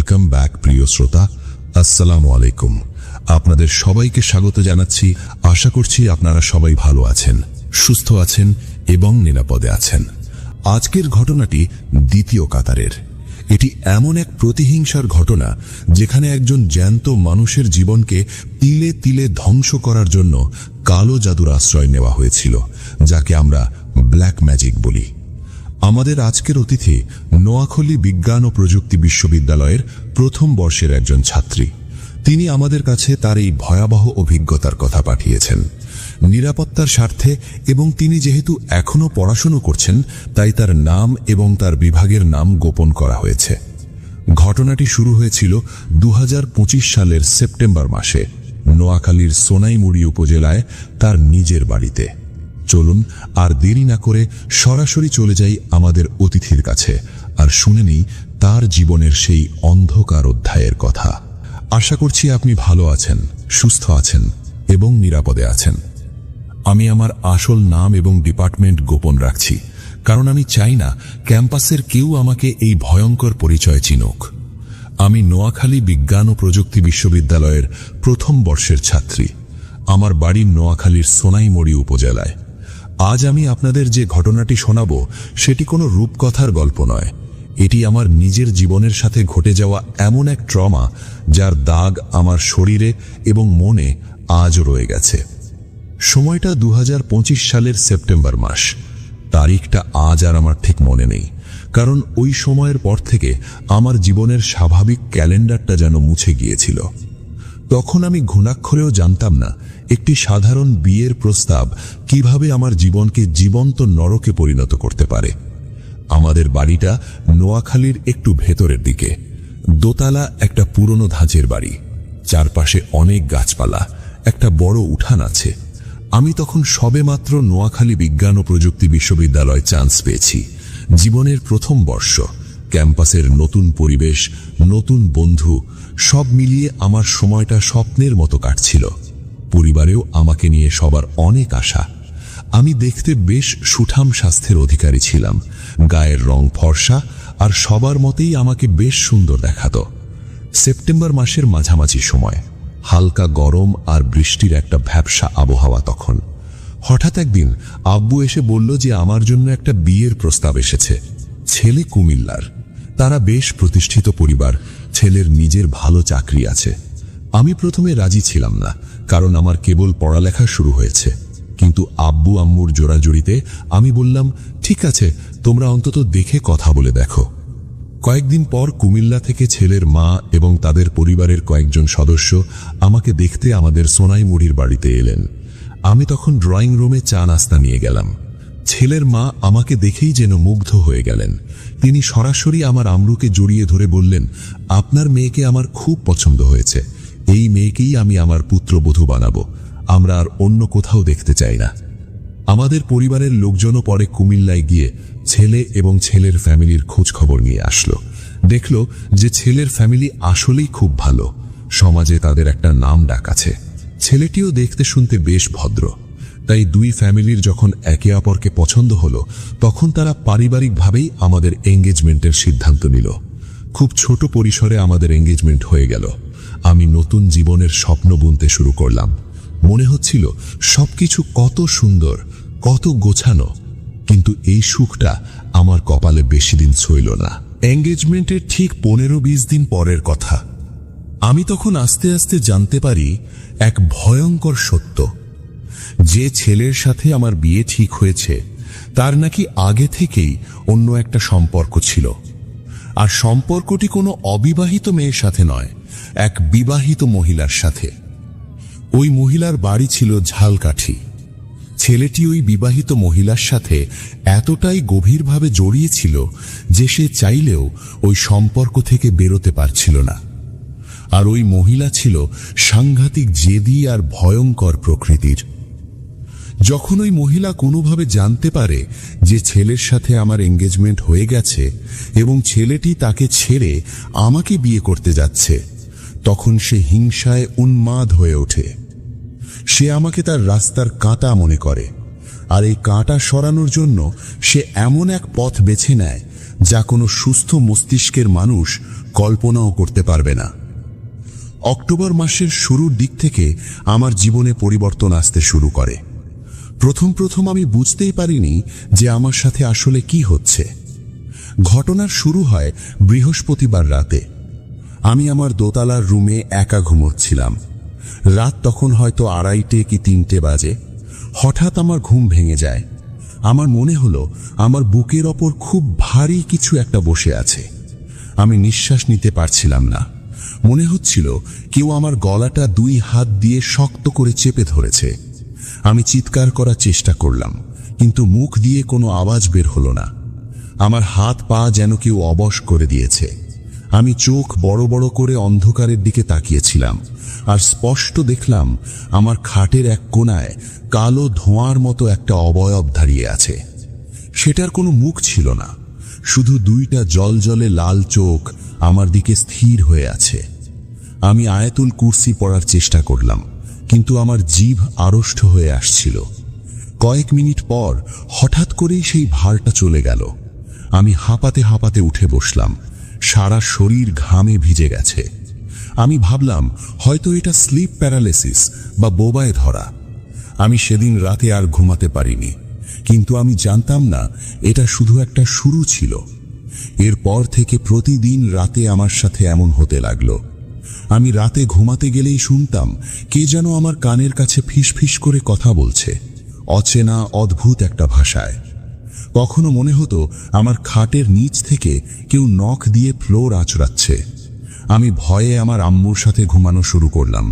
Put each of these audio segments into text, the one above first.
Welcome back প্রিয় শ্রোতা, আসসালামু আলাইকুম। আপনাদের সবাইকে স্বাগত জানাচ্ছি। আশা করছি আপনারা সবাই ভালো আছেন, সুস্থ আছেন এবং নিরাপদে আছেন। আজকের ঘটনাটি দ্বিতীয় কাতারের। এটি এমন এক প্রতিহিংসার ঘটনা যেখানে একজন জ্যান্ত মানুষের জীবনকে তিলে তিলে ধ্বংস করার জন্য কালো জাদুর আশ্রয় নেওয়া হয়েছিল, যাকে আমরা ব্ল্যাক ম্যাজিক বলি। আমাদের আজকের অতিথি নোয়াখালী বিজ্ঞান ও প্রযুক্তি বিশ্ববিদ্যালয়ের প্রথম বর্ষের একজন ছাত্রী। তিনি আমাদের কাছে তার এই ভয়াবহ অভিজ্ঞতার কথা পাঠিয়েছেন নিরাপত্তার স্বার্থে, এবং তিনি যেহেতু এখনো পড়াশুনো করছেন তাই তার নাম এবং তার বিভাগের নাম গোপন করা হয়েছে। ঘটনাটি শুরু হয়েছিল 2025 সালের সেপ্টেম্বর মাসে নোয়াখালীর সোনাইমুড়ি উপজেলায় তার নিজের বাড়িতে। চলুন আর দেরি না করে সরাসরি চলে যাই আমাদের অতিথির কাছে আর শুনে নিই তার জীবনের সেই অন্ধকার অধ্যায়ের কথা। আশা করছি আপনি ভালো আছেন, সুস্থ আছেন এবং নিরাপদে আছেন। আমি আমার আসল নাম এবং ডিপার্টমেন্ট গোপন রাখছি, কারণ আমি চাই না ক্যাম্পাসের কেউ আমাকে এই ভয়ঙ্কর পরিচয় চিনুক। আমি নোয়াখালী বিজ্ঞান ও প্রযুক্তি বিশ্ববিদ্যালয়ের প্রথম বর্ষের ছাত্রী। আমার বাড়ি নোয়াখালীর সোনাইমুড়ি উপজেলায়। আজ আমি আপনাদের যে ঘটনাটি শোনাব সেটি কোনো রূপকথার গল্প নয়। এটি আমার নিজের জীবনের সাথে ঘটে যাওয়া এমন এক ট্রমা যার দাগ আমার শরীরে এবং মনে আজও রয়ে গেছে। সময়টা 2025 সালের সেপ্টেম্বর মাস। তারিখটা আজ আর আমার ঠিক মনে নেই, কারণ ওই সময়ের পর থেকে আমার জীবনের স্বাভাবিক ক্যালেন্ডারটা যেন মুছে গিয়েছিল। তখন আমি ঘুণাক্ষরেও জানতাম না একটি সাধারণ বিয়ের প্রস্তাব কিভাবে আমার জীবনকে জীবন্ত নরকে পরিণত করতে পারে। আমাদের বাড়িটা নোয়াখালীর একটু ভেতরের দিকে, দোতলা একটা পুরনো ধাঁচের বাড়ি, চারপাশে অনেক গাছপালা, একটা বড় উঠান আছে। আমি তখন সবেমাত্র নোয়াখালী বিজ্ঞান ও প্রযুক্তি বিশ্ববিদ্যালয় চান্স পেয়েছি। জীবনের প্রথম বর্ষ, ক্যাম্পাসের নতুন পরিবেশ, নতুন বন্ধু, সব মিলিয়ে আমার সময়টা স্বপ্নের মতো কাটছিল। পরিবারেও আমাকে নিয়ে সবার অনেক আশা। আমি দেখতে বেশ সুঠাম স্বাস্থ্যের অধিকারী ছিলাম, গায়ের রং ফর্সা, আর সবার মতেই আমাকে বেশ সুন্দর দেখাতো। সেপ্টেম্বর মাসের মাঝামাঝি সময়, হালকা গরম আর বৃষ্টির একটা ভ্যাপসা আবহাওয়া। তখন হঠাৎ একদিন আব্বু এসে বলল যে আমার জন্য একটা বিয়ের প্রস্তাব এসেছে। ছেলে কুমিল্লার, তারা বেশ প্রতিষ্ঠিত পরিবার, ছেলের নিজের ভালো চাকরি আছে। আমি প্রথমে রাজি ছিলাম না, কারণ আমার কেবল পড়ালেখা শুরু হয়েছে। কিন্তু আব্বু আম্মুর জোরাজুরিতে আমি বললাম, ঠিক আছে, তোমরা অন্তত দেখে কথা বলে দেখো। কয়েকদিন পর কুমিল্লা থেকে ছেলের মা এবং তাদের পরিবারের কয়েকজন সদস্য আমাকে দেখতে আমাদের সোনাইমুড়ির বাড়িতে এলেন। আমি তখন ড্রয়িং রুমে চা নাস্তা নিয়ে গেলাম। ছেলের মা আমাকে দেখেই যেন মুগ্ধ হয়ে গেলেন। তিনি সরাসরি আমার আম্মুকে জড়িয়ে ধরে বললেন, আপনার মেয়েকে আমার খুব পছন্দ হয়েছে। এই মেয়েকেই আমি আমার পুত্রবধূ বানাবো। আমরা আর অন্য কোথাও দেখতে চাই না। আমাদের পরিবারের লোকজনও পরে কুমিল্লায় গিয়ে ছেলে এবং ছেলের ফ্যামিলির খোঁজ খবর নিয়ে আসলো। দেখল যে ছেলের ফ্যামিলি আসলেই খুব ভালো, সমাজে তাদের একটা নাম ডাক আছে। ছেলেটিও দেখতে শুনতে বেশ ভদ্র। তাই দুই ফ্যামিলির যখন একে অপরকে পছন্দ হলো, তখন তারা পারিবারিকভাবেই আমাদের এঙ্গেজমেন্টের সিদ্ধান্ত নিল। খুব ছোট পরিসরে আমাদের এঙ্গেজমেন্ট হয়ে গেল। আমি নতুন জীবনের স্বপ্ন বুনতে শুরু করলাম। মনে হচ্ছিল সবকিছু কত সুন্দর, কত গোছানো, কিন্তু এই সুখটা আমার কপালে বেশি দিন সইল না। এঙ্গেজমেন্টের ঠিক 15-20 দিন পরের কথা। আমি তখন আস্তে আস্তে জানতে পারি এক ভয়ঙ্কর সত্য, যে ছেলের সাথে আমার বিয়ে ঠিক হয়েছে তার নাকি আগে থেকেই অন্য একটা সম্পর্ক ছিল। আর সম্পর্কটি কোনো অবিবাহিত মেয়ের সাথে নয়, এক বিবাহিত মহিলার সাথে। ওই মহিলার বাড়ি ছিল ঝালকাঠি। ছেলেটি ওই বিবাহিত মহিলার সাথে এতটাই গভীরভাবে জড়িয়েছিল যে সে চাইলেও ওই সম্পর্ক থেকে বেরোতে পারছিল না। আর ওই মহিলা ছিল সাংঘাতিক জেদি আর ভয়ঙ্কর প্রকৃতির। যখন ওই মহিলা কোনোভাবে জানতে পারে যে ছেলের সাথে আমার এঙ্গেজমেন্ট হয়ে গেছে এবং ছেলেটি তাকে ছেড়ে আমাকে বিয়ে করতে যাচ্ছে, তখন সে হিংসায় উন্মাদ হয়ে ওঠে। সে আমাকে তার রাস্তার কাঁটা মনে করে, আর এই কাঁটা সরানোর জন্য সে এমন এক পথ বেছে নেয় যা কোনো সুস্থ মস্তিষ্কের মানুষ কল্পনাও করতে পারবে না। অক্টোবর মাসের শুরুর দিক থেকে আমার জীবনে পরিবর্তন আসতে শুরু করে। প্রথম আমি বুঝতেই পারিনি যে আমার সাথে আসলে কি হচ্ছে। ঘটনার শুরু হয় বৃহস্পতিবার রাতে। আমি আমার দোতলার রুমে একা ঘুমোচ্ছিলাম। রাত তখন হয়তো 2:30 কি 3টে বাজে। হঠাৎ আমার ঘুম ভেঙে যায়। আমার মনে হলো আমার বুকের ওপর খুব ভারী কিছু একটা বসে আছে। আমি নিঃশ্বাস নিতে পারছিলাম না। মনে হচ্ছিল কেউ আমার গলাটা 2 হাত দিয়ে শক্ত করে চেপে ধরেছে। আমি চিৎকার করার চেষ্টা করলাম, কিন্তু মুখ দিয়ে কোনো আওয়াজ বের হলো না। আমার হাত পা যেন কেউ অবশ করে দিয়েছে। আমি চোখ বড় বড় করে অন্ধকারের দিকে তাকিয়েছিলাম, আর স্পষ্ট দেখলাম আমার খাটের এক কোণায় কালো ধোঁয়ার মতো একটা অবয়ব দাঁড়িয়ে আছে। সেটার কোনো মুখ ছিল না, শুধু 2টা জলজলে লাল চোখ আমার দিকে স্থির হয়ে আছে। আমি আয়াতুল কুরসি পড়ার চেষ্টা করলাম, কিন্তু আমার জিভ আড়ষ্ট হয়ে আসছিল। কয়েক মিনিট পর হঠাৎ করেই সেই ভারটা চলে গেল। আমি হাঁপাতে হাঁপাতে উঠে বসলাম। সারা শরীর ঘামে ভিজে গেছে। আমি ভাবলাম হয়তো এটা স্লিপ প্যারালাইসিস বা বোবায় ধরা। আমি সেদিন রাতে আর ঘুমাতে পারিনি, কিন্তু আমি জানতাম না এটা শুধু একটা শুরু ছিল। এরপর থেকে প্রতিদিন রাতে আমার সাথে এমন হতে লাগলো। আমি রাতে ঘুমাতে গেলেই শুনতাম কে যেন আমার কানের কাছে ফিসফিস করে কথা বলছে, অচেনা অদ্ভুত একটা ভাষায়। কখনো মনে হতো আমার খাটের নিচ থেকে কেউ নখ দিয়ে ফ্লোর আঁচড়াচ্ছে। আমি ভয়ে আমার আম্মুর সাথে ঘুমানো শুরু করলাম,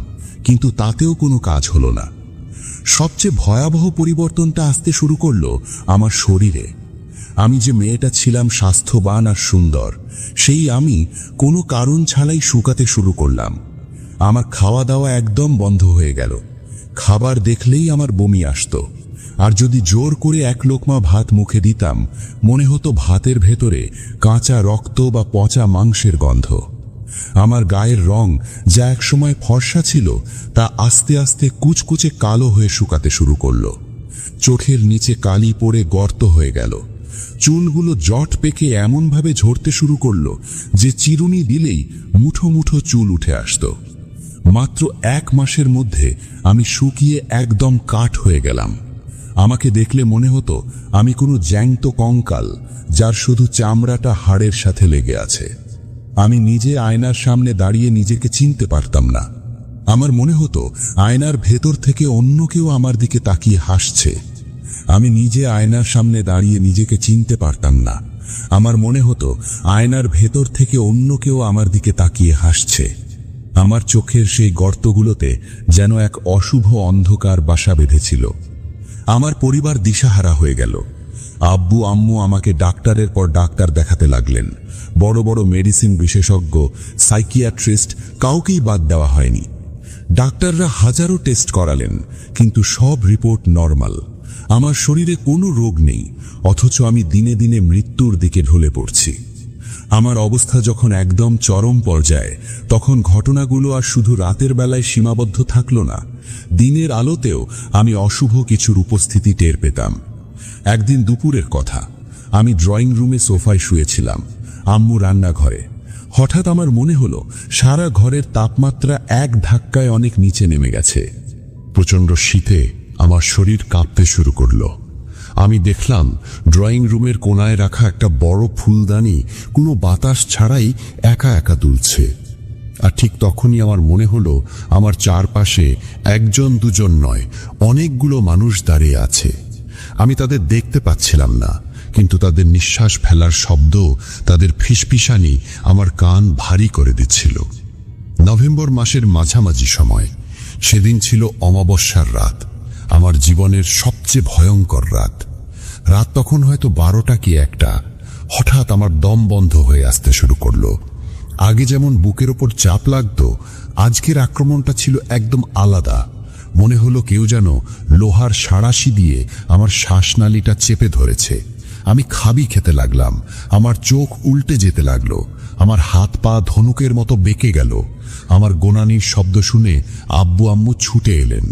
কিন্তু তাতেও কোনো কাজ হলো না। সবচেয়ে ভয়াবহ পরিবর্তনটা আসতে শুরু করলো আমার শরীরে। আমি যে মেয়েটা ছিলাম স্বাস্থ্যবান আর সুন্দর, সেই আমি কোনো কারণ ছাড়াই শুকাতে শুরু করলাম। আমার খাওয়া দাওয়া একদম বন্ধ হয়ে গেল। খাবার দেখলেই আমার বমি আসতো, আর যদি জোর করে 1 লোকমা ভাত মুখে দিতাম, মনে হতো ভাতের ভেতরে কাঁচা রক্ত বা পচা মাংসের গন্ধ। আমার গায়ের রং, যা একসময় ফর্সা ছিল, তা আস্তে আস্তে কুচকুচে কালো হয়ে শুকাতে শুরু করলো। চোখের নিচে কালি পড়ে গর্ত হয়ে গেল। চুলগুলো জট পেকে এমনভাবে ঝরতে শুরু করলো যে চিরুনি দিলেই মুঠো মুঠো চুল উঠে আসতো। মাত্র 1 মাসের মধ্যে আমি শুকিয়ে একদম কাঠ হয়ে গেলাম। আমাকে দেখলে মনে হতো আমি কোনো জ্যান্ত কঙ্কাল, যার শুধু চামড়াটা হাড়ের সাথে লেগে আছে। আমি নিজে আয়নার সামনে দাঁড়িয়ে নিজেকে চিনতে পারতাম না। আমার মনে হতো আয়নার ভেতর থেকে অন্য কেউ আমার দিকে তাকিয়ে হাসছে। আমি নিজে আয়নার সামনে দাঁড়িয়ে নিজেকে চিনতে পারতাম না। আমার মনে হতো আয়নার ভেতর থেকে অন্য কেউ আমার দিকে তাকিয়ে হাসছে। আমার চোখের সেই গর্তগুলোতে যেন এক অশুভ অন্ধকার বাসা বেঁধেছিল। আমার পরিবার দিশাহারা হয়ে গেল। আব্বু আম্মু আমাকে ডাক্তারের পর ডাক্তার দেখাতে লাগলেন। বড় বড় মেডিসিন বিশেষজ্ঞ, সাইকিয়াট্রিস্ট, কাউকেই বাদ দেওয়া হয়নি। ডাক্তাররা হাজারো টেস্ট করালেন, কিন্তু সব রিপোর্ট নরমাল। আমার শরীরে কোনো রোগ নেই, অথচ আমি দিনে দিনে মৃত্যুর দিকে ঢলে পড়ছি। আমার অবস্থা যখন একদম চরম পর্যায়ে, তখন ঘটনাগুলো আর শুধু রাতের বেলায় সীমাবদ্ধ থাকলো না। দিনের আলোতেও আমি অশুভ কিছুর উপস্থিতি টের পেতাম। একদিন দুপুরের কথা, আমি ড্রয়িং রুমে সোফায় শুয়েছিলাম, আম্মু রান্নাঘরে। হঠাৎ আমার মনে হলো সারা ঘরের তাপমাত্রা এক ধাক্কায় অনেক নিচে নেমে গেছে। প্রচণ্ড শীতে আমার শরীর কাঁপতে শুরু করলো। আমি দেখলাম ড্রয়িং রুমের কোণায় রাখা একটা বড় ফুলদানি কোনো বাতাস ছাড়াই একা একা দুলছে। আর ঠিক তখনই আমার মনে হলো আমার চারপাশে 1জন 2জন নয়, অনেকগুলো মানুষ দাঁড়িয়ে আছে। আমি তাদের দেখতে পাচ্ছিলাম না, কিন্তু তাদের নিঃশ্বাস ফেলার শব্দ, তাদের ফিসফিসানি আমার কান ভারী করে দিচ্ছিল। নভেম্বর মাসের মাঝামাঝি সময়, সেদিন ছিল অমাবস্যার রাত, আমার জীবনের সবচেয়ে ভয়ঙ্কর রাত। রাত তখন হয়তো 12টা কি 1টা। হঠাৎ আমার দম বন্ধ হয়ে আসতে শুরু করলো। আগে যেমন বুকের ওপর চাপ লাগতো, আজকের আক্রমণটা ছিল একদম আলাদা। মনে হলো কেউ যেন লোহার সাঁড়াশি দিয়ে আমার শ্বাসনালীটা চেপে ধরেছে। আমি খাবি খেতে লাগলাম, আমার চোখ উল্টে যেতে লাগলো, আমার হাত পা ধনুকের মতো বেঁকে গেল। আমার গোনানির শব্দ শুনে আব্বু আম্মু ছুটে এলেন।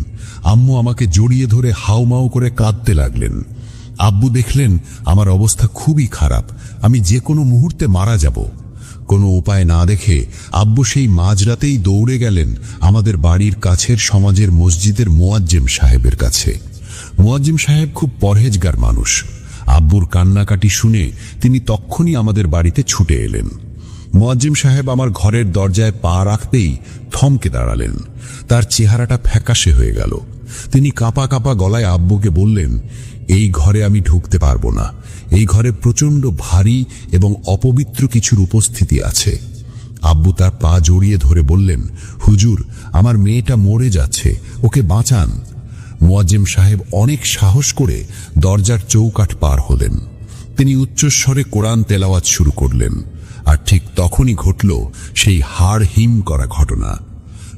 আম্মু আমাকে জড়িয়ে ধরে হাউমাউ করে কাঁদতে লাগলেন। আব্বু দেখলেন আমার অবস্থা খুবই খারাপ, আমি যে কোনো মুহূর্তে মারা যাব। কোনো উপায় না দেখে আব্বু সেই মাঝরাতেই দৌড়ে গেলেন আমাদের বাড়ির কাছের সমাজের মসজিদের মুয়াজ্জিম সাহেবের কাছে। মুয়াজ্জিম সাহেব খুব পরহেজগার মানুষ। আব্বুর কান্নাকাটি শুনে তিনি তক্ষুনি আমাদের বাড়িতে ছুটে এলেন। মুয়াজ্জিম সাহেব আমার ঘরের দরজায় পা রাখতেই থমকে দাঁড়ালেন। তার চেহারাটা ফ্যাকাশে হয়ে গেল। তিনি কাঁপা কাঁপা গলায় আব্বুকে বললেন, এই ঘরে আমি ঢুকতে পারবো না। এই ঘরে প্রচণ্ড ভারী এবং অপবিত্র কিছুর উপস্থিতি আছে। আব্বু তার পা জড়িয়ে ধরে বললেন, হুজুর, আমার মেয়েটা মরে যাচ্ছে, ওকে বাঁচান। মুয়াজ্জিম সাহেব অনেক সাহস করে দরজার চৌকাঠ পার হলেন। তিনি উচ্চস্বরে কোরআন তেলাওয়াত শুরু করলেন। আর ঠিক তখনই ঘটল সেই হাড় হিম করা ঘটনা।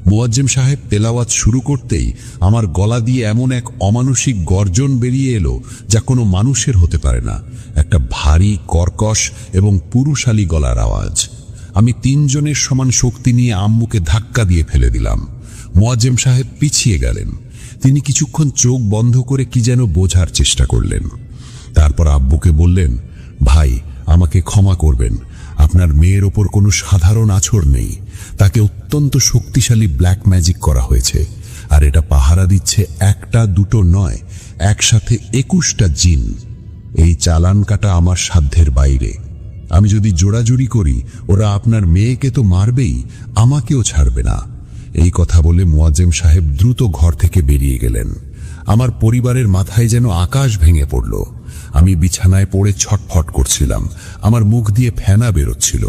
মুয়াজ্জিম সাহেব তেলাওয়াত শুরু করতেই আমার গলা দিয়ে এমন এক অমানুষিক গর্জন বেরিয়ে এলো যা কোনো মানুষের হতে পারে না। একটা ভারী, কর্কশ এবং পুরুষালী গলার আওয়াজ। আমি তিনজনের সমান শক্তি নিয়ে আম্মুকে ধাক্কা দিয়ে ফেলে দিলাম। মুয়াজ্জিম সাহেব পিছিয়ে গেলেন। তিনি কিছুক্ষণ চোখ বন্ধ করে কি যেন বোঝার চেষ্টা করলেন। তারপর আব্বুকে বললেন, ভাই, আমাকে ক্ষমা করবেন। আপনার মেয়ের ওপর কোনো সাধারণ আছর নেই। তাকে অত্যন্ত শক্তিশালী ব্ল্যাক ম্যাজিক করা হয়েছে। আর এটা পাহারা দিচ্ছে একটা দুটো নয়, একসাথে 21টা জিন। এই চালান কাটা আমার সাধ্যের বাইরে। আমি যদি জোড়াজুড়ি করি, ওরা আপনার মেয়েকে তো মারবেই, আমাকেও ছাড়বে না। এই কথা বলে মুয়াজ্জিম সাহেব দ্রুত ঘর থেকে বেরিয়ে গেলেন। আমার পরিবারের মাথায় যেন আকাশ ভেঙে পড়ল। আমি বিছানায় পড়ে ছটফট করছিলাম। আমার মুখ দিয়ে ফেনা বেরোচ্ছিল।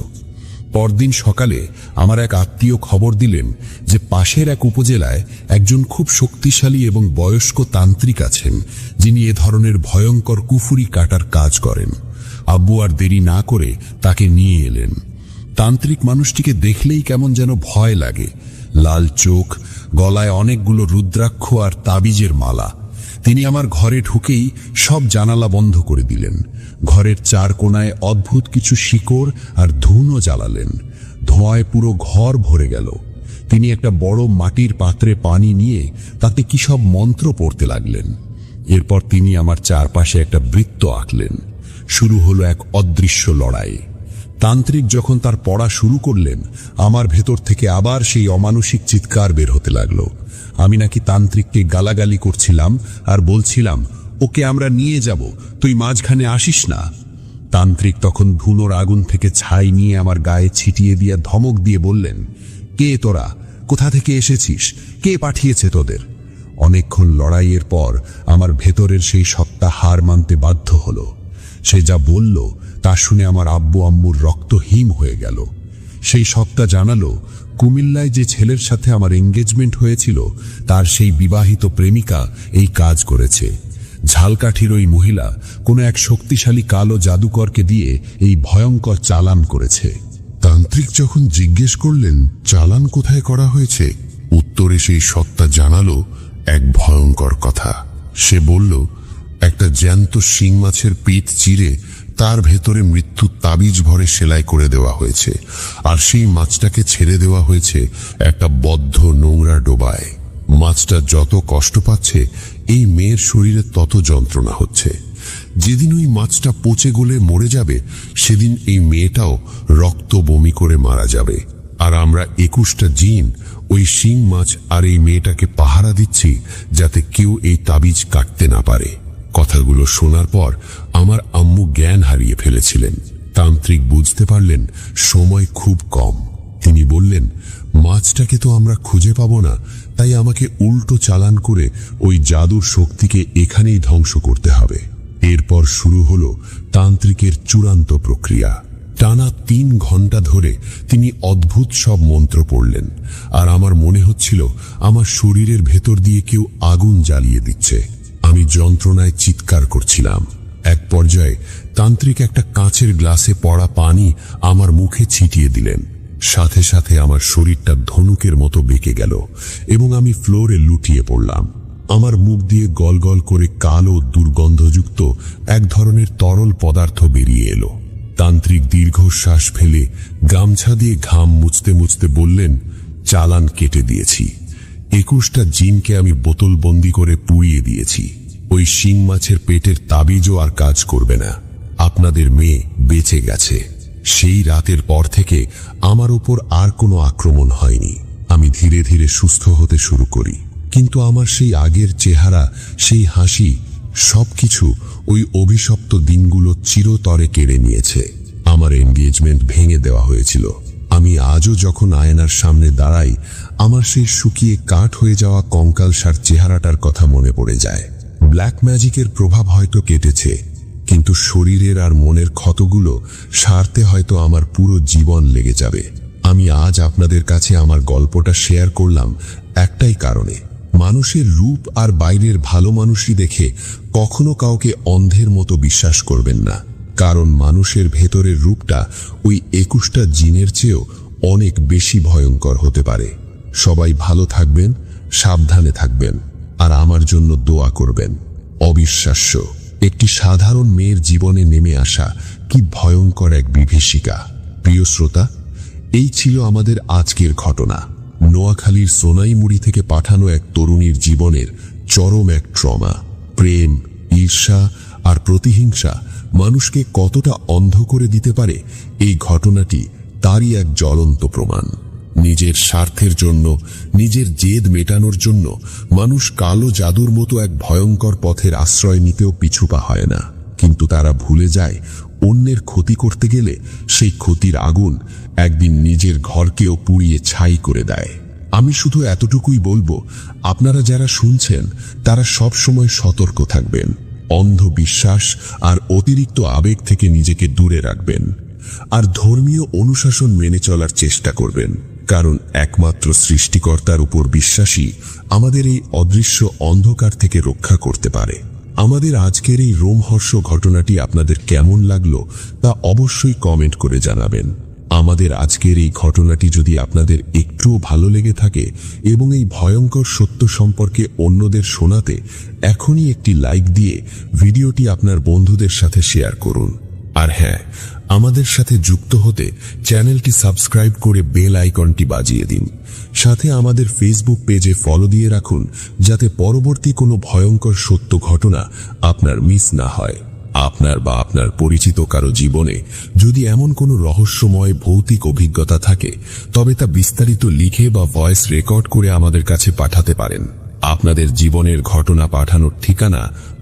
পরদিন সকালে আমার এক আত্মীয় খবর দিলেন যে পাশের এক উপজেলায় একজন খুব শক্তিশালী এবং বয়স্ক তান্ত্রিক আছেন, যিনি এ ধরনের ভয়ঙ্কর কুফুরি কাটার কাজ করেন। আব্বু আর দেরি না করে তাকে নিয়ে এলেন। তান্ত্রিক মানুষটিকে দেখলেই কেমন যেন ভয় লাগে। লাল চোখ, গলায় অনেকগুলো রুদ্রাক্ষ আর তাবিজের মালা। তিনি আমার ঘরে ঢুকেই সব জানালা বন্ধ করে দিলেন। ঘরের চার কোণায় অদ্ভুত কিছু শিকড় আর ধুনো জ্বালালেন। ধোঁয়ায় পুরো ঘর ভরে গেল। তিনি একটা বড় মাটির পাত্রে পানি নিয়ে তাতে কি সব মন্ত্র পড়তে লাগলেন। এরপর তিনি আমার চারপাশে একটা বৃত্ত আঁকলেন। শুরু হলো এক অদৃশ্য লড়াই। তান্ত্রিক যখন তার পড়া শুরু করলেন, আমার ভেতর থেকে আবার সেই অমানুষিক চিৎকার বের হতে লাগলো। আমি নাকি তান্ত্রিককে গালাগালি করছিলাম আর বলছিলাম, ওকে আমরা নিয়ে যাব, তুই মাঝখানে আসিস না। তান্ত্রিক তখন ধুনোর আগুন থেকে ছাই নিয়ে আমার গায়ে ছিটিয়ে দিয়ে ধমক দিয়ে বললেন, কে তোরা? কোথা থেকে এসেছিস? কে পাঠিয়েছে তোদের? অনেকক্ষণ লড়াইয়ের পর আমার ভেতরের সেই সত্তা হার মানতে বাধ্য হলো। সে যা বলল তা শুনে আমার আব্বু আম্মুর রক্ত হিম হয়ে গেল। সেই সত্তা জানালো, কুমিল্লায় যে ছেলের সাথে আমার এঙ্গেজমেন্ট হয়েছিল, তার সেই বিবাহিত প্রেমিকা এই কাজ করেছে। ঝালকাঠির ওই মহিলা কোনো এক শক্তিশালী কালো জাদুকরকে দিয়ে এই ভয়ঙ্কর চালান করেছে। তান্ত্রিক যখন জিজ্ঞেস করলেন চালান কোথায় করা হয়েছে, উত্তরে সেই সত্তা জানালো এক ভয়ঙ্কর কথা। সে বলল, একটা জ্যান্ত শিং মাছের পিঠ চিরে তার ভেতরে মৃত্যু তাবিজ ভরে সেলাই করে দেওয়া হয়েছে, আর সেই মাছটাকে ছেড়ে দেওয়া হয়েছে একটা বদ্ধ নোংরা ডোবায়। মাছটা যত কষ্ট পাচ্ছে, এই মেয়ের শরীরে তত যন্ত্রণা হচ্ছে। যেদিন ওই মাছটা পচে গলে মরে যাবে, সেদিন এই মেয়েটাও রক্ত বমি করে মারা যাবে। আর আমরা 21টা জিন ওই শিং মাছ আর এই মেয়েটাকে পাহারা দিচ্ছি, যাতে কেউ এই তাবিজ কাটতে না পারে। কথাগুলো শোনার পর আমার আম্মু জ্ঞান হারিয়ে ফেলেছিলেন। তান্ত্রিক বুঝতে পারলেন সময় খুব কম। তিনি বললেন, মাছটাকে তো আমরা খুঁজে পাবো না, তাই আমাকে উল্টো চালান করে ওই জাদুর শক্তিকে এখানেই ধ্বংস করতে হবে। এরপর শুরু হলো তান্ত্রিকের চূড়ান্ত প্রক্রিয়া। টানা 3 ঘন্টা ধরে তিনি অদ্ভুত সব মন্ত্র পড়লেন, আর আমার মনে হচ্ছিল আমার শরীরের ভেতর দিয়ে কেউ আগুন জ্বালিয়ে দিচ্ছে। আমি যন্ত্রণায় চিৎকার করছিলাম। এক পর্যায়ে তান্ত্রিক একটা কাঁচের গ্লাসে পড়া পানি আমার মুখে ছিটিয়ে দিলেন। সাথে সাথে আমার শরীরটা ধনুকের মতো বেঁকে গেল এবং আমি ফ্লোরে লুটিয়ে পড়লাম। আমার মুখ দিয়ে গলগল করে কালো দুর্গন্ধযুক্ত এক ধরনের তরল পদার্থ বেরিয়ে এলো। তান্ত্রিক দীর্ঘশ্বাস ফেলে গামছা দিয়ে ঘাম মুছতে মুছতে বললেন, চালান কেটে দিয়েছি। 21টা জিনকে আমি বোতলবন্দি করে পুড়িয়ে দিয়েছি। ওই শিং মাছের পেটের তাবিজও আর কাজ করবে না। আপনাদের মেয়ে বেঁচে গেছে। সেই রাতের পর থেকে আমার উপর আর কোনো আক্রমণ হয়নি। আমি ধীরে ধীরে সুস্থ হতে শুরু করি, কিন্তু আমার সেই আগের চেহারা, সেই হাসি, সবকিছু ওই অভিশপ্ত দিনগুলো চিরতরে কেড়ে নিয়েছে। আমার এনগেজমেন্ট ভেঙে দেওয়া হয়েছিল। আমি আজও যখন আয়নার সামনে দাঁড়াই, আমার সেই শুকিয়ে কাঠ হয়ে যাওয়া কঙ্কালসার চেহারাটার কথা মনে পড়ে যায়। ব্ল্যাক ম্যাজিকের প্রভাব হয়তো কেটেছে, কিন্তু শরীরের আর মনের ক্ষতগুলো সারতে হয়তো আমার পুরো জীবন লেগে যাবে। আমি আজ আপনাদের কাছে আমার গল্পটা শেয়ার করলাম একটাই কারণে। মানুষের রূপ আর বাইরের ভালো মানুষই দেখে কখনো কাউকে অন্ধের মতো বিশ্বাস করবেন না, কারণ মানুষের ভেতরের রূপটা ওই 21টা জিনের চেয়েও অনেক বেশি ভয়ঙ্কর হতে পারে। সবাই ভালো থাকবেন, সাবধানে থাকবেন, আর আমার জন্য দোয়া করবেন। অবিশ্বাস্য, একটি সাধারণ মেয়ের জীবনে নেমে আসা কি ভয়ঙ্কর এক বিভীষিকা। প্রিয় শ্রোতা, এই ছিল আমাদের আজকের ঘটনা। নোয়াখালীর সোনাইমুড়ি থেকে পাঠানো এক তরুণীর জীবনের চরম এক ট্রমা। প্রেম, ঈর্ষা আর প্রতিহিংসা মানুষকে কতটা অন্ধ করে দিতে পারে, এই ঘটনাটি তারই এক জ্বলন্ত প্রমাণ। নিজের স্বার্থের জন্য, নিজের জেদ মেটানোর জন্য মানুষ কালো জাদুর মতো এক ভয়ঙ্কর পথের আশ্রয় নিতেও পিছুপা হয় না। কিন্তু তারা ভুলে যায়, অন্যের ক্ষতি করতে গেলে সেই ক্ষতির আগুন একদিন নিজের ঘরকেও পুড়িয়ে ছাই করে দেয়। আমি শুধু এতটুকুই বলবো, আপনারা যারা শুনছেন তারা সব সময় সতর্ক থাকবেন। অন্ধ বিশ্বাস আর অতিরিক্ত আবেগ থেকে নিজেকে দূরে রাখবেন, আর ধর্মীয় অনুশাসন মেনে চলার চেষ্টা করবেন, কারণ একমাত্র সৃষ্টিকর্তার উপর বিশ্বাসী আমাদের এই অদৃশ্য অন্ধকার থেকে রক্ষা করতে পারে। আমাদের আজকের এই রোমহর্ষ ঘটনাটি আপনাদের কেমন লাগলো তা অবশ্যই কমেন্ট করে জানাবেন। আমাদের আজকের এই ঘটনাটি যদি আপনাদের একটুও ভালো লেগে থাকে এবং এই ভয়ঙ্কর সত্য সম্পর্কে অন্যদের শোনাতে এখনই একটি লাইক দিয়ে ভিডিওটি আপনার বন্ধুদের সাথে শেয়ার করুন। আর হ্যাঁ, আমাদের সাথে যুক্ত হতে চ্যানেলটি সাবস্ক্রাইব করে বেল আইকনটি বাজিয়ে দিন। সাথে আমাদের ফেসবুক পেজে ফলো দিয়ে রাখুন, যাতে পরবর্তী কোনো ভয়ঙ্কর সত্য ঘটনা আপনার মিস না হয়। আপনার বা আপনার পরিচিত কারো জীবনে যদি এমন কোনো রহস্যময় ভৌতিক অভিজ্ঞতা থাকে, তবে তা বিস্তারিত লিখে বা ভয়েস রেকর্ড করে আমাদের কাছে পাঠাতে পারেন। আপনাদের জীবনের ঘটনা পাঠানোর ঠিকানা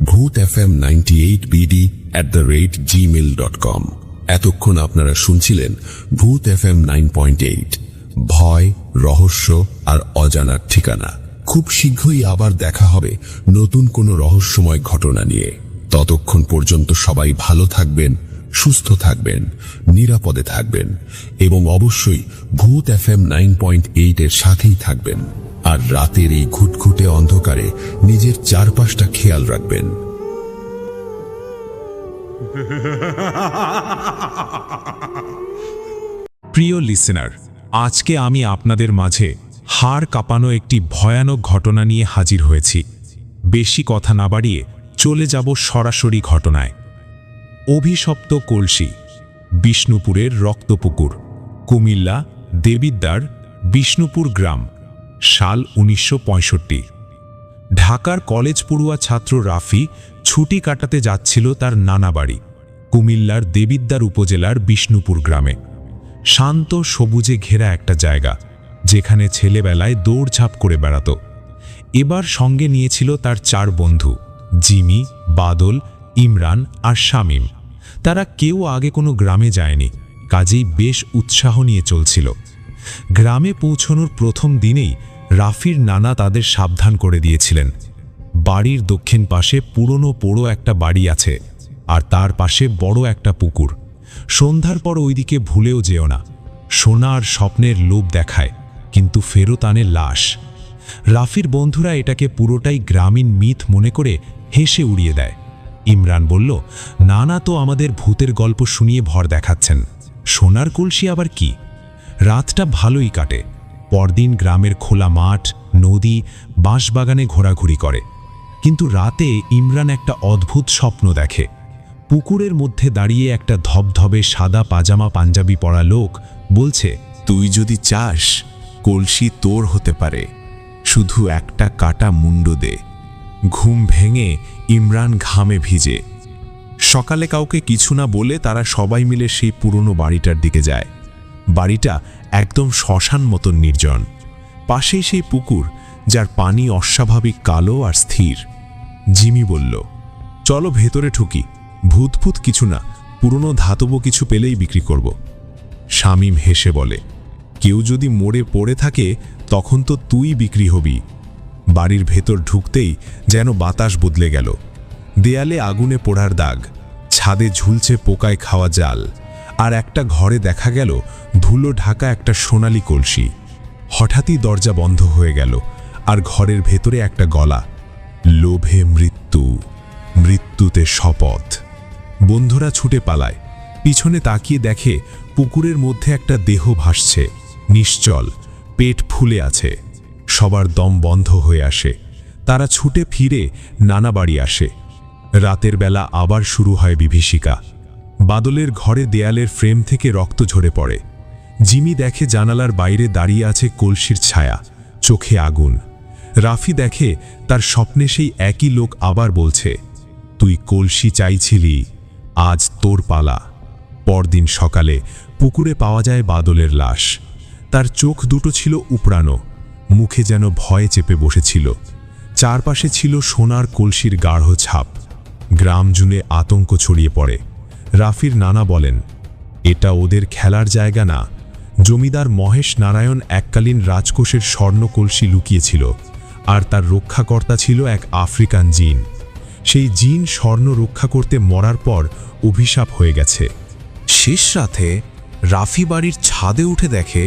bhutfm98bd@gmail.com। এতক্ষণ আপনারা শুনছিলেন ভূত FM 9.8, ভয়, রহস্য আর অজানার ঠিকানা। খুব শীঘ্রই আবার দেখা হবে নতুন কোনো রহস্যময় ঘটনা নিয়ে। ততক্ষণ পর্যন্ত সবাই ভালো থাকবেন, সুস্থ থাকবেন, নিরাপদে থাকবেন এবং অবশ্যই ভূত FM 9.8 এর সাথেই থাকবেন। আর রাতের এই ঘুটঘুটে অন্ধকারে নিজের চারপাশটা খেয়াল রাখবেন। প্রিয় লিসেনার, আজকে আমি আপনাদের মাঝে হাড় কাঁপানো একটি ভয়ানক ঘটনা নিয়ে হাজির হয়েছি। বেশি কথা না বাড়িয়ে চলে যাব সরাসরি ঘটনায়। অভিশপ্ত কলসি, বিষ্ণুপুরের রক্তপুকুর, কুমিল্লা, দেবিদ্বার, বিষ্ণুপুর গ্রাম, সাল 1965। ঢাকার কলেজ পড়ুয়া ছাত্র রাফি ছুটি কাটাতে যাচ্ছিল তার নানা বাড়ি, কুমিল্লার দেবিদ্বার উপজেলার বিষ্ণুপুর গ্রামে। শান্ত সবুজে ঘেরা একটা জায়গা, যেখানে ছেলেবেলায় দৌড়ঝাঁপ করে বেড়াত। এবার সঙ্গে নিয়েছিল তার 4 বন্ধু, জিমি, বাদল, ইমরান আর শামীম। তারা কেউ আগে কোনো গ্রামে যায়নি, কাজেই বেশ উৎসাহ নিয়ে চলছিল। গ্রামে পৌঁছানোর প্রথম দিনেই রাফির নানা তাদের সাবধান করে দিয়েছিলেন, বাড়ির দক্ষিণ পাশে পুরনো পোড়ো একটা বাড়ি আছে, আর তার পাশে বড় একটা পুকুর। সন্ধ্যার পর ওইদিকে ভুলেও যেও না, সোনা আর স্বপ্নের লোভ দেখায়, কিন্তু ফেরত আনে লাশ। রাফির বন্ধুরা এটাকে পুরোটাই গ্রামীণ মিথ মনে করে হেসে উড়িয়ে দেয়। ইমরান বলল, নানা তো আমাদের ভূতের গল্প শুনিয়ে ভর দেখাচ্ছেন, সোনার কলসি আবার কি। রাতটা ভালোই কাটে। পরদিন গ্রামের খোলা মাঠ, নদী, বাঁশবাগানে ঘোরাঘুরি করে। কিন্তু রাতে ইমরান একটা অদ্ভুত স্বপ্ন দেখে। পুকুরের মধ্যে দাঁড়িয়ে একটা ধবধবে সাদা পাজামা পাঞ্জাবি পরা লোক বলছে, তুই যদি চাস, কলসি তোর হতে পারে, শুধু একটা কাটা মুন্ডু দে। ঘুম ভেঙে ইমরান ঘামে ভিজে। সকালে কাউকে কিছু না বলে তারা সবাই মিলে সেই পুরনো বাড়িটার দিকে যায়। বাড়িটা একদম শ্মশান মতন নির্জন। পাশেই সেই পুকুর, যার পানি অস্বাভাবিক কালো আর স্থির। জিমি বলল, চলো ভেতরে ঢুকি, ভূতফুত কিছু না, পুরনো ধাতব কিছু পেলেই বিক্রি করব। শামীম হেসে বলে, কেউ যদি মরে পড়ে থাকে তখন তো তুই বিক্রি হবি। বাড়ির ভেতর ঢুকতেই যেন বাতাস বদলে গেল। দেয়ালে আগুনে পোড়ার দাগ, ছাদে ঝুলছে পোকায় খাওয়া জাল, আর একটা ঘরে দেখা গেল ধুলো ঢাকা একটা সোনালি কলসি। হঠাৎই দরজা বন্ধ হয়ে গেল, আর ঘরের ভেতরে একটা গলা, লোভে মৃত্যু, মৃত্যুতে শপথ। বন্ধুরা ছুটে পালায়। পিছনে তাকিয়ে দেখে পুকুরের মধ্যে একটা দেহ ভাসছে, নিশ্চল, পেট ফুলে আছে। সবার দম বন্ধ হয়ে আসে। তারা ছুটে ফিরে নানা বাড়ি আসে। রাতের বেলা আবার শুরু হয় বিভীষিকা। বাদলের ঘরে দেয়ালের ফ্রেম থেকে রক্ত ঝরে পড়ে। জিমি দেখে জানালার বাইরে দাঁড়িয়ে আছে কলসির ছায়া, চোখে আগুন। রাফি দেখে তার স্বপ্নে সেই একই লোক আবার বলছে, তুই কলসি চাইছিলি, আজ তোর পালা। পরদিন সকালে পুকুরে পাওয়া যায় বাদলের লাশ। তার চোখ দুটো ছিল উপড়ানো, মুখে যেন ভয়ে চেপে বসেছিল। চারপাশে ছিল সোনার কলসির গাঢ় ছাপ। গ্রাম জুড়ে আতঙ্ক ছড়িয়ে পড়ে। রাফির নানা বলেন, এটা ওদের খেলার জায়গা না। জমিদার মহেশ নারায়ণ এককালীন রাজকোষের স্বর্ণ কলসি লুকিয়েছিল, আর তার রক্ষাকর্তা ছিল এক আফ্রিকান জিন। সেই জিন স্বর্ণ রক্ষা করতে মরার পর অভিশাপ হয়ে গেছে। শেষ রাতে রাফি বাড়ির ছাদে উঠে দেখে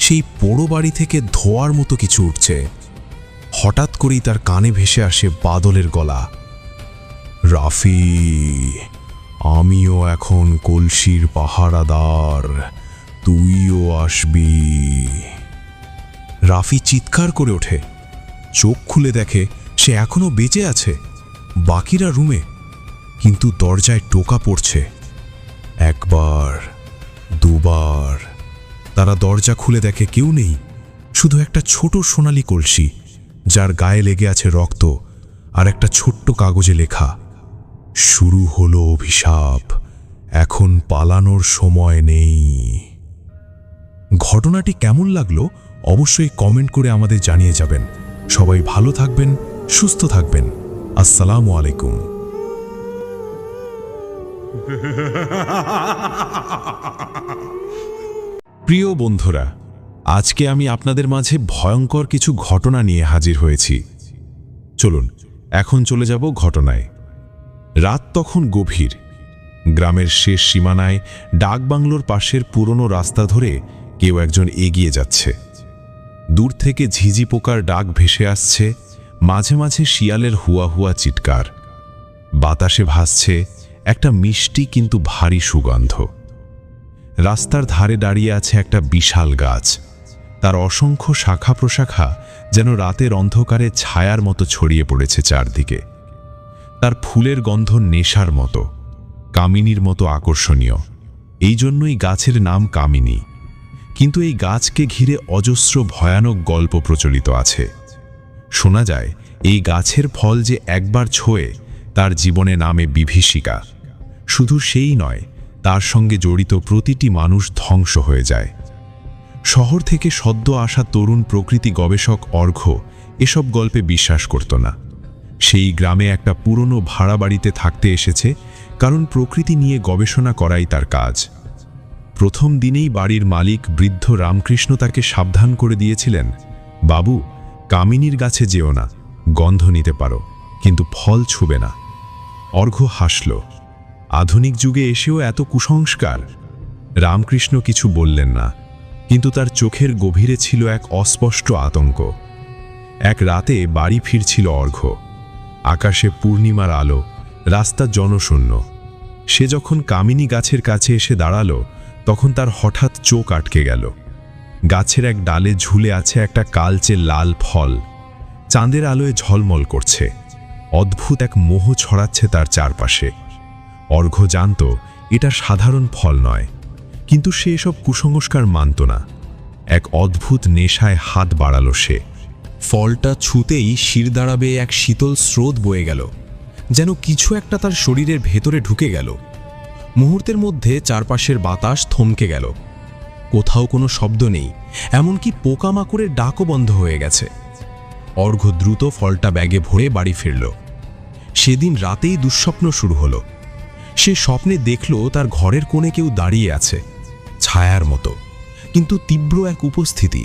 সেই পোড়ো বাড়ি থেকে ধোঁয়ার মতো কিছু উঠছে। হঠাৎ করেই তার কানে ভেসে আসে বাদলের গলা, রাফি, আমিও এখন কলসির পাহারাদার, তুইও আসবি। রাফি চিৎকার করে ওঠে। চোখ খুলে দেখে সে এখনো বেঁচে আছে, বাকিরা রুমে, কিন্তু দরজায় টোকা পড়ছে। একবার, দুবার। তারা দরজা খুলে দেখে কেউ নেই, শুধু একটা ছোট সোনালি কলসি, যার গায়ে লেগে আছে রক্ত, আর একটা ছোট্ট কাগজে লেখা, শুরু হলো অভিশাপ, এখন পালানোর সময় নেই। ঘটনাটি কেমন লাগলো অবশ্যই কমেন্ট করে আমাদের জানিয়ে যাবেন। সবাই ভালো থাকবেন, সুস্থ থাকবেন। আসসালামু আলাইকুম। প্রিয় বন্ধুরা, আজকে আমি আপনাদের মাঝে ভয়ঙ্কর কিছু ঘটনা নিয়ে হাজির হয়েছি। চলুন এখন চলে যাব ঘটনায়। রাত তখন গভীর। গ্রামের শেষ সীমানায় ডাকবাংলোর পাশের পুরনো রাস্তা ধরে কেউ একজন এগিয়ে যাচ্ছে। দূর থেকে ঝিঝি পোকার ডাক ভেসে আসছে, মাঝে মাঝে শিয়ালের হুয়া হুয়া চিৎকার। বাতাসে ভাসছে একটা মিষ্টি কিন্তু ভারী সুগন্ধ। রাস্তার ধারে দাঁড়িয়ে আছে একটা বিশাল গাছ। তার অসংখ্য শাখা প্রশাখা যেন রাতের অন্ধকারে ছায়ার মতো ছড়িয়ে পড়েছে চারদিকে। তার ফুলের গন্ধ নেশার মতো, কামিনীর মতো আকর্ষণীয়। এই জন্যই গাছের নাম কামিনী। কিন্তু এই গাছকে ঘিরে অজস্র ভয়ানক গল্প প্রচলিত আছে। শোনা যায় এই গাছের ফল যে একবার ছোঁয়ে তার জীবনে নামে বিভীষিকা। শুধু সেই নয়, তার সঙ্গে জড়িত প্রতিটি মানুষ ধ্বংস হয়ে যায়। শহর থেকে সদ্য আসা তরুণ প্রকৃতি গবেষক অর্ঘ্য এসব গল্পে বিশ্বাস করত না। সেই গ্রামে একটা পুরনো ভাড়া বাড়িতে থাকতে এসেছে, কারণ প্রকৃতি নিয়ে গবেষণা করাই তার কাজ। প্রথম দিনেই বাড়ির মালিক বৃদ্ধ রামকৃষ্ণ তাকে সাবধান করে দিয়েছিলেন, বাবু, কামিনীর গাছে যেও না, গন্ধ নিতে পারো, কিন্তু ফল ছুবে না। অর্ঘ্য হাসল। আধুনিক যুগে এসেও এত কুসংস্কার? রামকৃষ্ণ কিছু বললেন না, কিন্তু তার চোখের গভীরে ছিল এক অস্পষ্ট আতঙ্ক। এক রাতে বাড়ি ফিরছিল অর্ঘ্য। আকাশে পূর্ণিমার আলো, রাস্তা জনশূন্য। সে যখন কামিনী গাছের কাছে এসে দাঁড়ালো, তখন তার হঠাৎ চোখ আটকে গেল। গাছের এক ডালে ঝুলে আছে একটা কালচে লাল ফল, চাঁদের আলোয় ঝলমল করছে। অদ্ভুত এক মোহ ছড়াচ্ছে তার চারপাশে। অর্ঘ্য জানত এটা সাধারণ ফল নয়, কিন্তু সে এসব কুসংস্কার মানত না। এক অদ্ভুত নেশায় হাত বাড়ালো সে। ফলটা ছুঁতেই শিরদাঁড়া বেয়ে এক শীতল স্রোত বয়ে গেল, যেন কিছু একটা তার শরীরের ভেতরে ঢুকে গেল। মুহূর্তের মধ্যে চারপাশের বাতাস থমকে গেল। কোথাও কোনো শব্দ নেই, এমনকি পোকামাকড়ের ডাকও বন্ধ হয়ে গেছে। অর্ঘ্য দ্রুত ফলটা ব্যাগে ভরে বাড়ি ফিরল। সেদিন রাতেই দুঃস্বপ্ন শুরু হলো। সে স্বপ্নে দেখল তার ঘরের কোণে কেউ দাঁড়িয়ে আছে, ছায়ার মতো, কিন্তু তীব্র এক উপস্থিতি।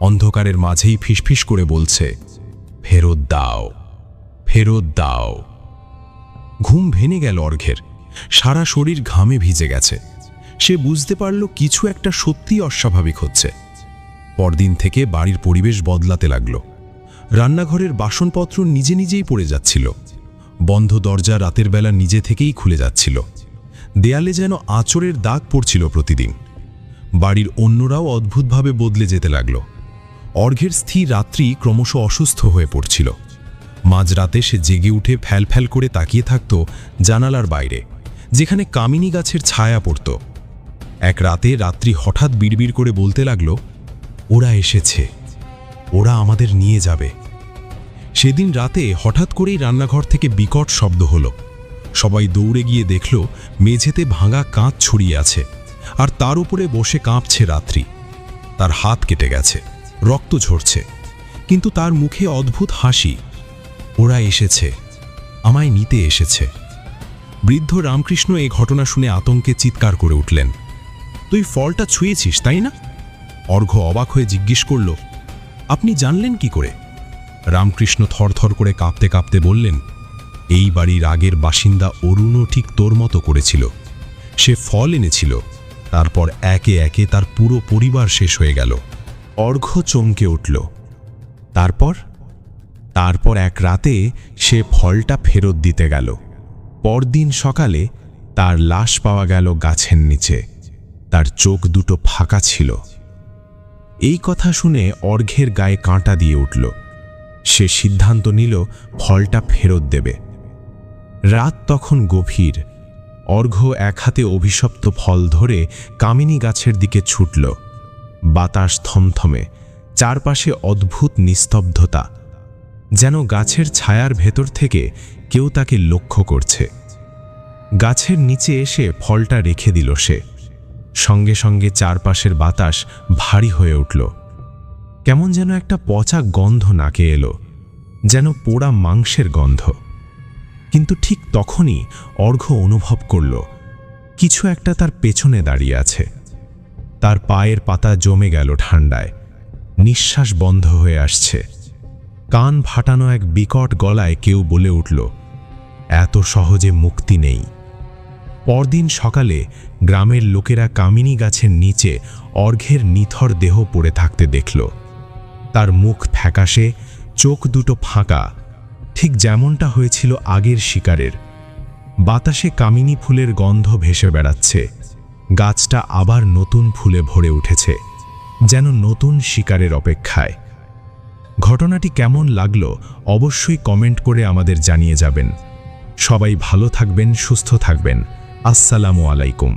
অন্ধকারের মাঝেই ফিসফিস করে বলছে, ফেরত দাও, ফেরত দাও। ঘুম ভেঙে গেল অর্ঘ্যের। সারা শরীর ঘামে ভিজে গেছে। সে বুঝতে পারল কিছু একটা সত্যি অস্বাভাবিক হচ্ছে। পরদিন থেকে বাড়ির পরিবেশ বদলাতে লাগল। রান্নাঘরের বাসনপত্র নিজে নিজেই পড়ে যাচ্ছিল। বন্ধ দরজা রাতের বেলা নিজে থেকেই খুলে যাচ্ছিল। দেয়ালে যেন আঁচড়ের দাগ পড়ছিল প্রতিদিন। বাড়ির অন্যরাও অদ্ভুতভাবে বদলে যেতে লাগল। অর্ঘ্যের স্থির রাত্রি ক্রমশ অসুস্থ হয়ে পড়ছিল। মাঝরাতে সে জেগে উঠে ফ্যাল ফ্যাল করে তাকিয়ে থাকত জানালার বাইরে, যেখানে কামিনী গাছের ছায়া পড়ত। এক রাতে রাত্রি হঠাৎ বিড়বিড় করে বলতে লাগল, ওরা এসেছে, ওরা আমাদের নিয়ে যাবে। সেদিন রাতে হঠাৎ করেই রান্নাঘর থেকে বিকট শব্দ হলো। সবাই দৌড়ে গিয়ে দেখল মেঝেতে ভাঙা কাঁচ ছড়িয়ে আছে, আর তার উপরে বসে কাঁপছে রাত্রি। তার হাত কেটে গেছে, রক্ত ঝরছে, কিন্তু তার মুখে অদ্ভুত হাসি। ওরা এসেছে, আমায় নিতে এসেছে। বৃদ্ধ রামকৃষ্ণ এই ঘটনা শুনে আতঙ্কে চিৎকার করে উঠলেন, তুই ফলটা ছুঁয়েছিস তাই না? অর্ঘ্য অবাক হয়ে জিজ্ঞেস করল, আপনি জানলেন কি করে? রামকৃষ্ণ থরথর করে কাঁপতে কাঁপতে বললেন, এই বাড়ির আগের বাসিন্দা অরুণও ঠিক তোর মতো করেছিল। সে ফল এনেছিল, তারপর একে একে তার পুরো পরিবার শেষ হয়ে গেল। অর্ঘ্য চমকে উঠল। তারপর এক রাতে সে ফলটা ফেরত দিতে গেল। পরদিন সকালে তার লাশ পাওয়া গেল গাছের নিচে। তার চোখ দুটো ফাঁকা ছিল। এই কথা শুনে অর্ঘ্যের গায়ে কাঁটা দিয়ে উঠল। সে সিদ্ধান্ত নিল ফলটা ফেরত দেবে। রাত তখন গভীর। অর্ঘ্য এক হাতে অভিশপ্ত ফল ধরে কামিনী গাছের দিকে ছুটল। বাতাস থমথমে, চারপাশে অদ্ভুত নিস্তব্ধতা, যেন গাছের ছায়ার ভেতর থেকে কেউ তাকে লক্ষ্য করছে। গাছের নিচে এসে ফলটা রেখে দিল সে। সঙ্গে সঙ্গে চারপাশের বাতাস ভারী হয়ে উঠল। কেমন যেন একটা পচা গন্ধ নাকে এলো, যেন পোড়া মাংসের গন্ধ। কিন্তু ঠিক তখনই অর্ঘ্য অনুভব করল কিছু একটা তার পেছনে দাঁড়িয়ে আছে। তার পায়ের পাতা জমে গেল ঠান্ডায়, নিঃশ্বাস বন্ধ হয়ে আসছে। কান ফাটানো এক বিকট গলায় কেউ বলে উঠল, এত সহজে মুক্তি নেই। পরদিন সকালে গ্রামের লোকেরা কামিনী গাছের নিচে অর্ঘ্যের নিথর দেহ পড়ে থাকতে দেখল। তার মুখ ফ্যাকাশে, চোখ দুটো ফাঁকা, ঠিক যেমনটা হয়েছিল আগের শিকারের। বাতাসে কামিনী ফুলের গন্ধ ভেসে বেড়াচ্ছে। গাছটা আবার নতুন ফুলে ভরে উঠেছে, যেন নতুন শিকারের অপেক্ষায়। ঘটনাটি কেমন লাগলো অবশ্যই কমেন্ট করে আমাদের জানিয়ে যাবেন। সবাই ভালো থাকবেন, সুস্থ থাকবেন। আসসালামু আলাইকুম।